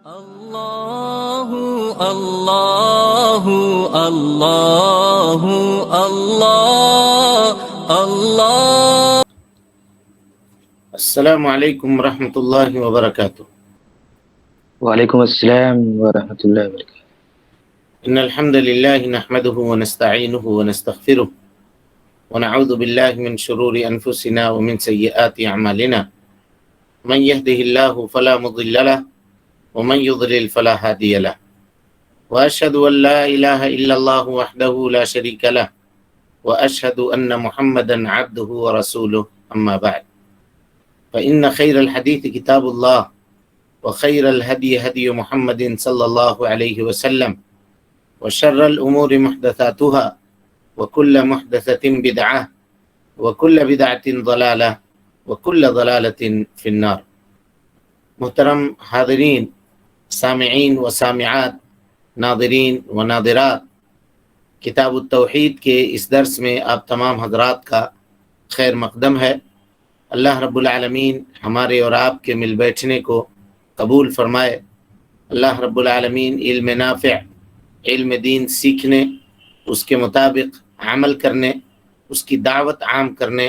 اللہ اللہ اللہ اللہ اللہ۔ السلام علیکم ورحمۃ اللہ وبرکاتہ۔ وعلیکم السلام ورحمۃ اللہ وبرکاتہ۔ ان الحمد للہ نحمده ونستعینه ونستغفره ونعوذ باللہ من شرور انفسنا ومن سیئات اعمالنا من يهده الله فلا مضل له ومن يضلل فلا هادي له واشهد ان لا اله الا الله وحده لا شريك له واشهد ان محمدا عبده ورسوله اما بعد فان خير الحديث كتاب الله وخير الهدي هدي محمد صلى الله عليه وسلم وشر الأمور محدثاتها وكل محدثة بدعة وكل بدعة ضلالة وكل ضلالة في النار۔ محترم حاضرین، سامعین و سامعات، ناظرین و ناظرات، کتاب التوحید کے اس درس میں آپ تمام حضرات کا خیر مقدم ہے۔ اللہ رب العالمین ہمارے اور آپ کے مل بیٹھنے کو قبول فرمائے۔ اللہ رب العالمین علم نافع، علم دین سیکھنے، اس کے مطابق عمل کرنے، اس کی دعوت عام کرنے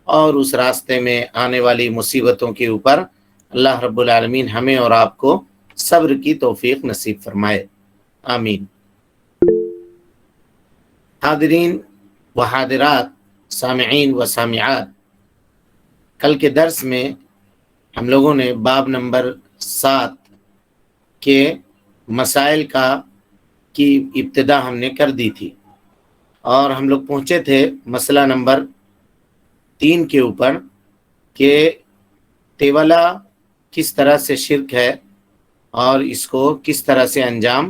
اور اس راستے میں آنے والی مصیبتوں کے اوپر اللہ رب العالمین ہمیں اور آپ کو صبر کی توفیق نصیب فرمائے، آمین۔ حاضرین و حاضرات، سامعین و سامعات، کل کے درس میں ہم لوگوں نے باب نمبر 7 کے مسائل کی ابتدا ہم نے کر دی تھی، اور ہم لوگ پہنچے تھے مسئلہ نمبر 3 کے اوپر کہ تیولا کس طرح سے شرک ہے اور اس کو کس طرح سے انجام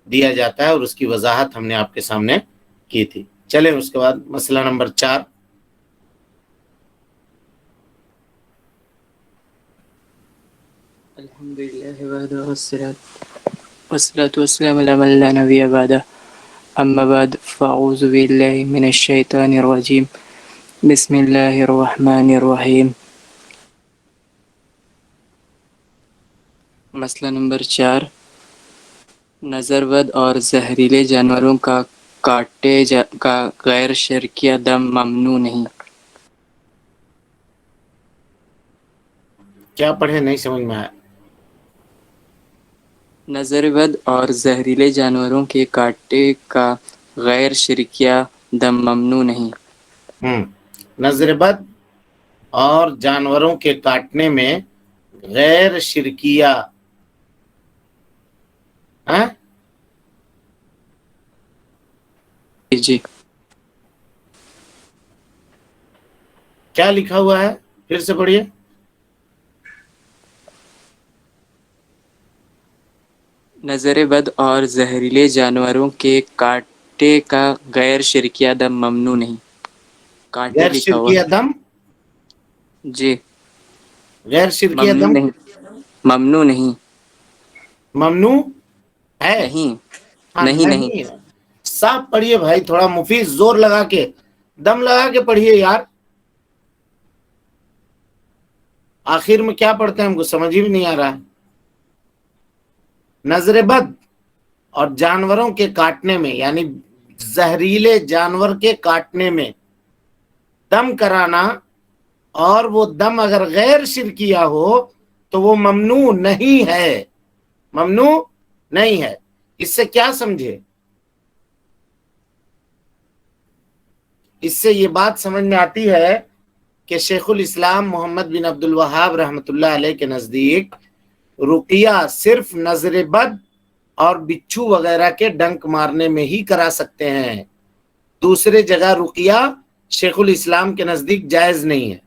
دیا جاتا ہے، اور اس کی وضاحت ہم نے آپ کے سامنے کی تھی۔ چلیں اس کے بعد مسئلہ نمبر 4۔ الحمدللہ وحدہ والصلاة والسلام علی من لا نبی بعدہ، اما بعد فاعوذ باللہ من الشیطان الرجیم، بسم اللہ الرحمن الرحیم۔ مسئلہ نمبر 4، نظر بد اور زہریلے جانوروں کا کاٹے کا غیر شرکیہ دم ممنوع نہیں۔ کیا پڑھے؟ نہیں سمجھ میں آیا۔ نظر بد اور زہریلے جانوروں کے کاٹے کا غیر شرکیہ دم ممنوع نہیں۔ نظر بد اور جانوروں کے کاٹنے میں غیر شرکیہ جی کیا لکھا ہوا ہے؟ پھر سے پڑھیے۔ نظر بد اور زہریلے جانوروں کے کاٹے کا غیر شرکیہ دم ممنوع نہیں۔ کاٹے غیر لکھا ہوا شرکیہ دم، جی، غیر شرکیہ ممنوع دم نہیں، ممنوع نہیں، ممنوع ہے؟ نہیں ہاں، نہیں نہیں ہے۔ صاف پڑھیے بھائی، تھوڑا مفید زور لگا کے، دم لگا کے پڑھیے یار۔ آخر میں کیا پڑھتے ہیں ہم کو سمجھ ہی بھی نہیں آ رہا ہے۔ نظر بد اور جانوروں کے کاٹنے میں، یعنی زہریلے جانور کے کاٹنے میں دم کرانا، اور وہ دم اگر غیر شرکیہ ہو تو وہ ممنوع نہیں ہے، ممنوع نہیں ہے۔ اس سے کیا سمجھے؟ اس سے یہ بات سمجھ میں آتی ہے کہ شیخ الاسلام محمد بن عبد الوہاب رحمۃ اللہ علیہ کے نزدیک رقیہ صرف نظر بد اور بچھو وغیرہ کے ڈنک مارنے میں ہی کرا سکتے ہیں، دوسرے جگہ رقیہ شیخ الاسلام کے نزدیک جائز نہیں ہے۔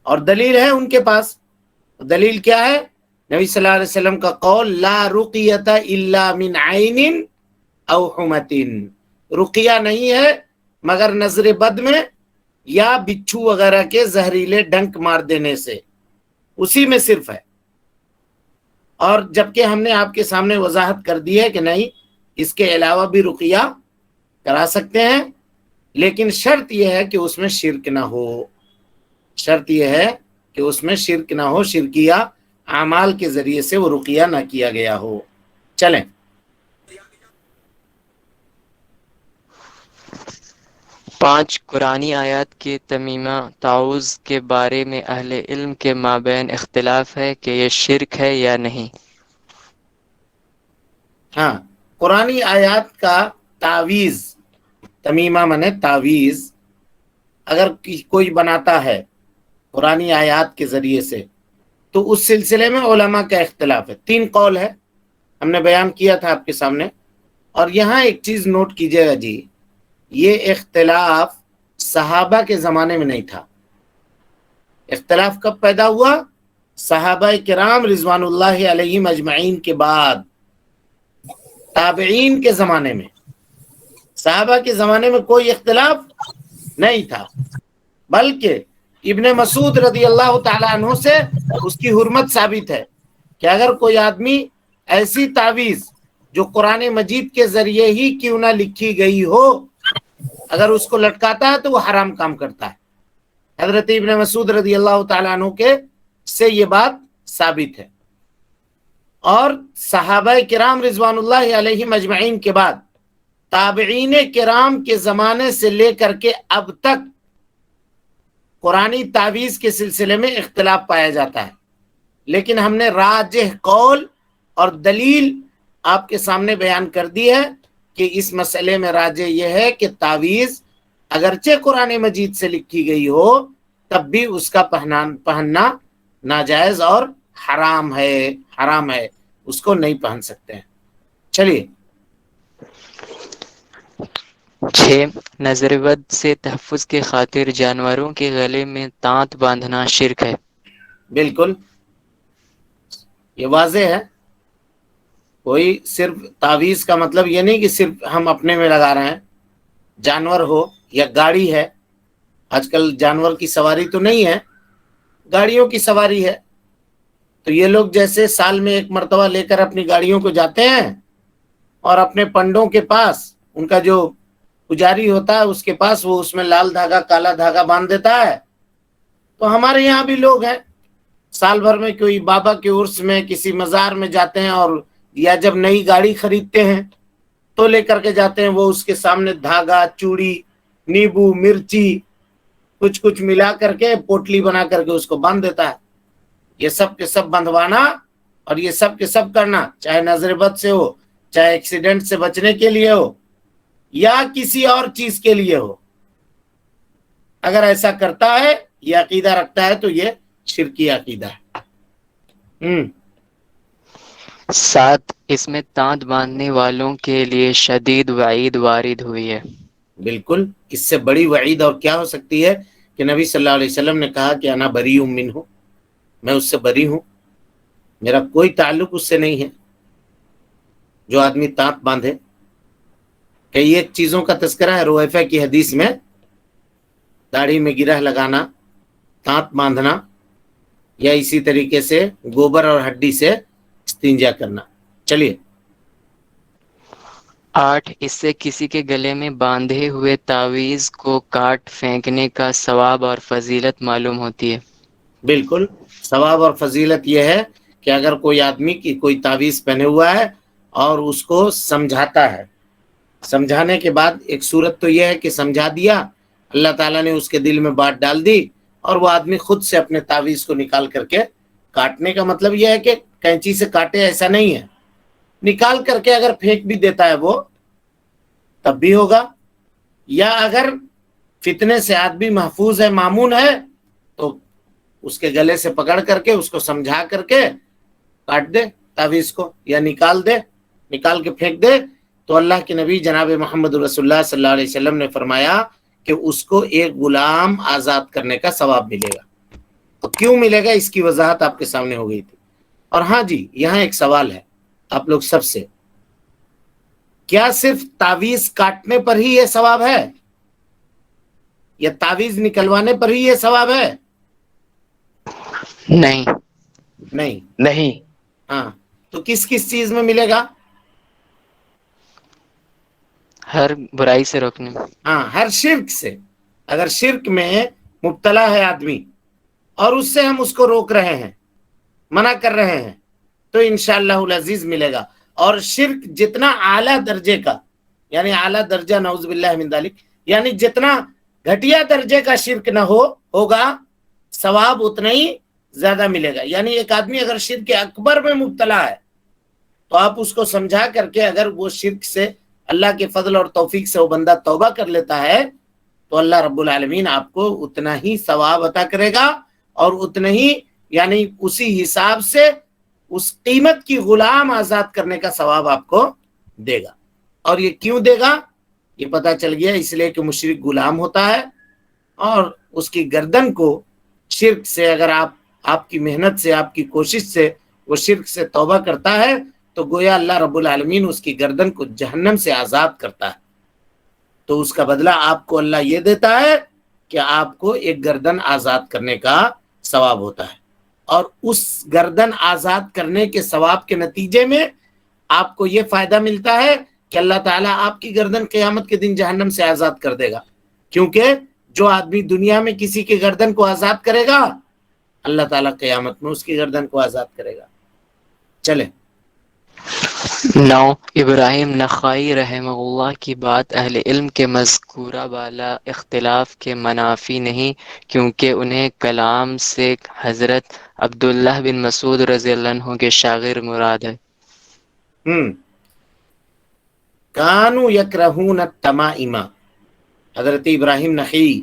اور دلیل ہے ان کے پاس، دلیل کیا ہے؟ نبی صلی اللہ علیہ وسلم کا قول، لا رقیۃ الا من عین او حمۃ، رقیہ نہیں ہے مگر نظر بد میں یا بچھو وغیرہ کے زہریلے ڈنک مار دینے سے، اسی میں صرف ہے۔ اور جبکہ ہم نے آپ کے سامنے وضاحت کر دی ہے کہ نہیں، اس کے علاوہ بھی رقیہ کرا سکتے ہیں، لیکن شرط یہ ہے کہ اس میں شرک نہ ہو، شرط یہ ہے کہ اس میں شرک نہ ہو، شرکیہ اعمال کے ذریعے سے وہ رقیہ نہ کیا گیا ہو۔ چلیں، 5 قرآنی آیات کے تمیمہ تعوذ کے بارے میں اہل علم کے مابین اختلاف ہے کہ یہ شرک ہے یا نہیں۔ ہاں، قرآنی آیات کا تعویذ، تمیمہ منے تعویذ، اگر کوئی بناتا ہے قرآنی آیات کے ذریعے سے تو اس سلسلے میں علماء کا اختلاف ہے۔ 3 قول ہے، ہم نے بیان کیا تھا آپ کے سامنے۔ اور یہاں ایک چیز نوٹ کیجئے گا جی، یہ اختلاف صحابہ کے زمانے میں نہیں تھا۔ اختلاف کب پیدا ہوا؟ صحابہ کرام رضوان اللہ علیہم اجمعین کے بعد، تابعین کے زمانے میں۔ صحابہ کے زمانے میں کوئی اختلاف نہیں تھا، بلکہ ابن مسعود رضی اللہ تعالیٰ عنہ سے اس کی حرمت ثابت ہے کہ اگر کوئی آدمی ایسی تعویذ جو قرآن مجید کے ذریعے ہی کیوں نہ لکھی گئی ہو، اگر اس کو لٹکاتا ہے تو وہ حرام کام کرتا ہے۔ حضرت ابن مسعود رضی اللہ تعالیٰ عنہ کے سے یہ بات ثابت ہے۔ اور صحابہ کرام رضوان اللہ علیہم اجمعین کے بعد تابعین کرام کے زمانے سے لے کر کے اب تک قرآنی تعویذ کے سلسلے میں اختلاف پایا جاتا ہے، لیکن ہم نے راجح قول اور دلیل آپ کے سامنے بیان کر دی ہے کہ اس مسئلے میں راجح یہ ہے کہ تعویذ اگرچہ قرآن مجید سے لکھی گئی ہو تب بھی اس کا پہننا ناجائز اور حرام ہے، اس کو نہیں پہن سکتے ہیں۔ چلیے 6 نظر بد سے تحفظ کے خاطر جانوروں کے گلے میں تانت باندھنا شرک ہے۔ بالکل، یہ واضح ہے۔ کوئی صرف تعویذ کا مطلب یہ نہیں کہ صرف ہم اپنے میں لگا رہے ہیں، جانور ہو یا گاڑی ہے۔ آج کل جانور کی سواری تو نہیں ہے، گاڑیوں کی سواری ہے، تو یہ لوگ جیسے سال میں 1 مرتبہ لے کر اپنی گاڑیوں کو جاتے ہیں اور اپنے پنڈوں کے پاس، ان کا جو پجاری ہوتا ہے اس کے پاس، وہ اس میں لال دھاگا کالا دھاگا باندھ دیتا ہے، تو ہمارے یہاں بھی لوگ ہیں سال بھر میں کوئی بابا کے عرس میں کسی مزار میں جاتے ہیں، اور یا جب نئی گاڑی خریدتے ہیں تو لے کر کے جاتے ہیں، وہ اس کے سامنے دھاگا، چوڑی، نیبو، مرچی کچھ ملا کر کے پوٹلی بنا کر کے اس کو باندھ دیتا ہے۔ یہ سب کے سب بندھوانا اور یہ سب کے سب کرنا، چاہے نظر بد سے ہو، چاہے ایکسیڈنٹ سے بچنے کے لیے ہو یا کسی اور چیز کے لیے ہو، اگر ایسا کرتا ہے، یہ عقیدہ رکھتا ہے، تو یہ شرکی عقیدہ ہے۔ 7 اس میں تانت باندھنے والوں کے لیے شدید وعید وارد ہوئی ہے۔ بالکل، اس سے بڑی وعید اور کیا ہو سکتی ہے کہ نبی صلی اللہ علیہ وسلم نے کہا کہ انا بری منہ، میں اس سے بری ہوں، میرا کوئی تعلق اس سے نہیں ہے۔ جو آدمی تانت باندھے، کئی ایک چیزوں کا تذکرہ ہے رویفہ کی حدیث میں، داڑھی میں گرہ لگانا، تانت باندھنا، یا اسی طریقے سے گوبر اور ہڈی سے استنجا کرنا۔ چلیے 8 اس سے کسی کے گلے میں باندھے ہوئے تعویذ کو کاٹ پھینکنے کا ثواب اور فضیلت معلوم ہوتی ہے۔ بالکل، ثواب اور فضیلت یہ ہے کہ اگر کوئی آدمی کی کوئی تعویذ پہنے ہوا ہے اور اس کو سمجھاتا ہے، سمجھانے کے بعد ایک صورت تو یہ ہے کہ سمجھا دیا، اللہ تعالیٰ نے اس کے دل میں بات ڈال دی، اور وہ آدمی خود سے اپنے تعویذ کو نکال کر کے، کاٹنے کا مطلب یہ ہے کہ کینچی سے کاٹے، ایسا نہیں ہے، نکال کر کے اگر پھینک بھی دیتا ہے وہ تب بھی ہوگا، یا اگر فتنے سے آدمی محفوظ ہے، مامون ہے، تو اس کے گلے سے پکڑ کر کے اس کو سمجھا کر کے کاٹ دے تعویذ کو، یا نکال کے پھینک دے، تو اللہ کے نبی جناب محمد رسول اللہ صلی اللہ علیہ وسلم نے فرمایا کہ اس کو ایک غلام آزاد کرنے کا ثواب ملے گا۔ تو کیوں ملے گا، اس کی وضاحت آپ کے سامنے ہو گئی تھی۔ اور ہاں جی، یہاں ایک سوال ہے آپ لوگ سب سے، کیا صرف تعویذ کاٹنے پر ہی یہ ثواب ہے، یا تعویذ نکلوانے پر ہی یہ ثواب ہے؟ نہیں۔ ہاں، تو کس چیز میں ملے گا؟ ہر برائی سے روکنے میں۔ ہاں، ہر شرک سے۔ اگر شرک میں مبتلا ہے آدمی اور اس سے ہم اس کو روک رہے ہیں، منع کر رہے ہیں تو انشاءاللہ العزیز ملے گا. اور شرک جتنا اعلیٰ درجے کا، یعنی اعلیٰ درجہ نعوذ باللہ من ذالک، یعنی جتنا گھٹیا درجے کا شرک نہ ہوگا ثواب اتنا ہی زیادہ ملے گا. یعنی ایک آدمی اگر شرک اکبر میں مبتلا ہے تو آپ اس کو سمجھا کر کے اگر وہ شرک سے اللہ کے فضل اور توفیق سے وہ بندہ توبہ کر لیتا ہے تو اللہ رب العالمین آپ کو اتنا ہی ثواب عطا کرے گا، اور اتنا ہی یعنی اسی حساب سے اس قیمت کی غلام آزاد کرنے کا ثواب آپ کو دے گا. اور یہ کیوں دے گا یہ پتا چل گیا، اس لیے کہ مشرک غلام ہوتا ہے اور اس کی گردن کو شرک سے، اگر آپ کی محنت سے، آپ کی کوشش سے وہ شرک سے توبہ کرتا ہے تو گویا اللہ رب العالمین اس کی گردن کو جہنم سے آزاد کرتا ہے. تو اس کا بدلہ آپ کو اللہ یہ دیتا ہے کہ آپ کو ایک گردن آزاد کرنے کا ثواب ہوتا ہے، اور اس گردن آزاد کرنے کے ثواب کے نتیجے میں آپ کو یہ فائدہ ملتا ہے کہ اللہ تعالیٰ آپ کی گردن قیامت کے دن جہنم سے آزاد کر دے گا. کیونکہ جو آدمی دنیا میں کسی کی گردن کو آزاد کرے گا اللہ تعالیٰ قیامت میں اس کی گردن کو آزاد کرے گا. چلیں. نو ابراہیم نخائی رحمہ اللہ کی بات اہل علم کے مذکورہ بالا اختلاف کے منافی نہیں، کیونکہ انہیں کلام سے حضرت عبداللہ بن مسعود رضی اللہ عنہ کے شاگرد مراد ہے. کانو یکرہون التمائم، حضرت ابراہیم نخعی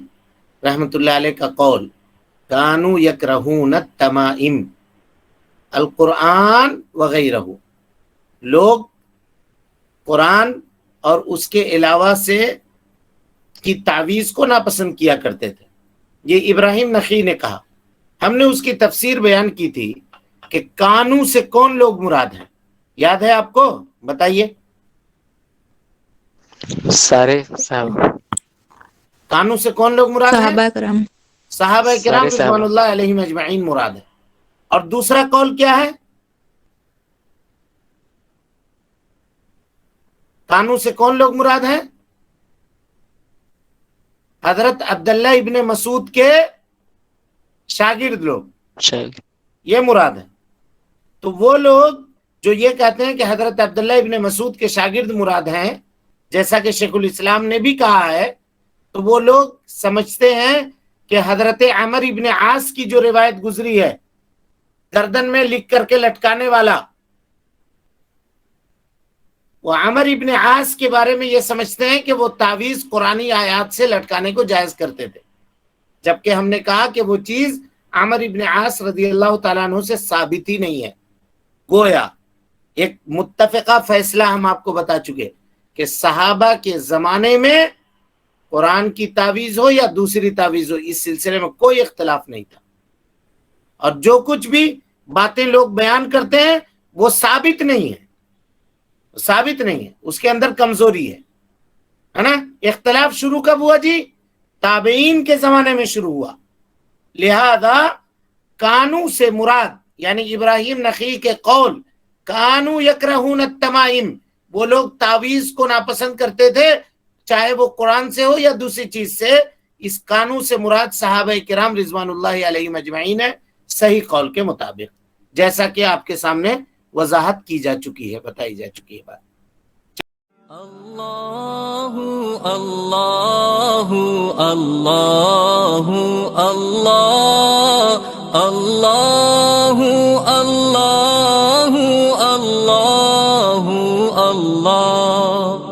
رحمۃ اللہ علیہ کا قول، کانو یکرہون التمائم، القرآن وغیرہ، لوگ قرآن اور اس کے علاوہ سے کی تعویذ کو ناپسند کیا کرتے تھے. یہ ابراہیم نخعی نے کہا. ہم نے اس کی تفسیر بیان کی تھی کہ کانو سے کون لوگ مراد ہیں، یاد ہے آپ کو؟ بتائیے. سارے صحابہ. کانو سے کون لوگ مراد ہیں؟ صحابہ کرام. صحابہ کرام سارے رضوان اللہ علیہم اجمعین مراد ہے. اور دوسرا قول کیا ہے؟ کانو سے کون لوگ مراد ہیں؟ حضرت عبداللہ ابن مسعود کے شاگرد لوگ، یہ مراد ہے. تو وہ لوگ جو یہ کہتے ہیں کہ حضرت عبداللہ ابن مسعود کے شاگرد مراد ہیں، جیسا کہ شیخ الاسلام نے بھی کہا ہے، تو وہ لوگ سمجھتے ہیں کہ حضرت عمر ابن عاص کی جو روایت گزری ہے گردن میں لکھ کر کے لٹکانے والا، وہ عمر ابن عاص کے بارے میں یہ سمجھتے ہیں کہ وہ تعویذ قرآنی آیات سے لٹکانے کو جائز کرتے تھے، جبکہ ہم نے کہا کہ وہ چیز عمر ابن عاص رضی اللہ تعالیٰ عنہ سے ثابت ہی نہیں ہے. گویا ایک متفقہ فیصلہ ہم آپ کو بتا چکے کہ صحابہ کے زمانے میں قرآن کی تعویذ ہو یا دوسری تعویذ ہو، اس سلسلے میں کوئی اختلاف نہیں تھا. اور جو کچھ بھی باتیں لوگ بیان کرتے ہیں وہ ثابت نہیں ہے، ثابت نہیں ہے، اس کے اندر کمزوری ہے نا. اختلاف شروع کب ہوا جی؟ تابعین کے زمانے میں شروع ہوا. لہذا کانو سے مراد یعنی ابراہیم نخعی کے قول کانو یکرہون التمائم، وہ لوگ تعویذ کو ناپسند کرتے تھے چاہے وہ قرآن سے ہو یا دوسری چیز سے. اس کانو سے مراد صحابہ کرام رضوان اللہ علیہم اجمعین ہے، صحیح قول کے مطابق، جیسا کہ آپ کے سامنے وضاحت کی جا چکی ہے، بتائی جا چکی ہے بات. اللہ اللہ اللہ اللہ اللہ اللہ اللہ اللہ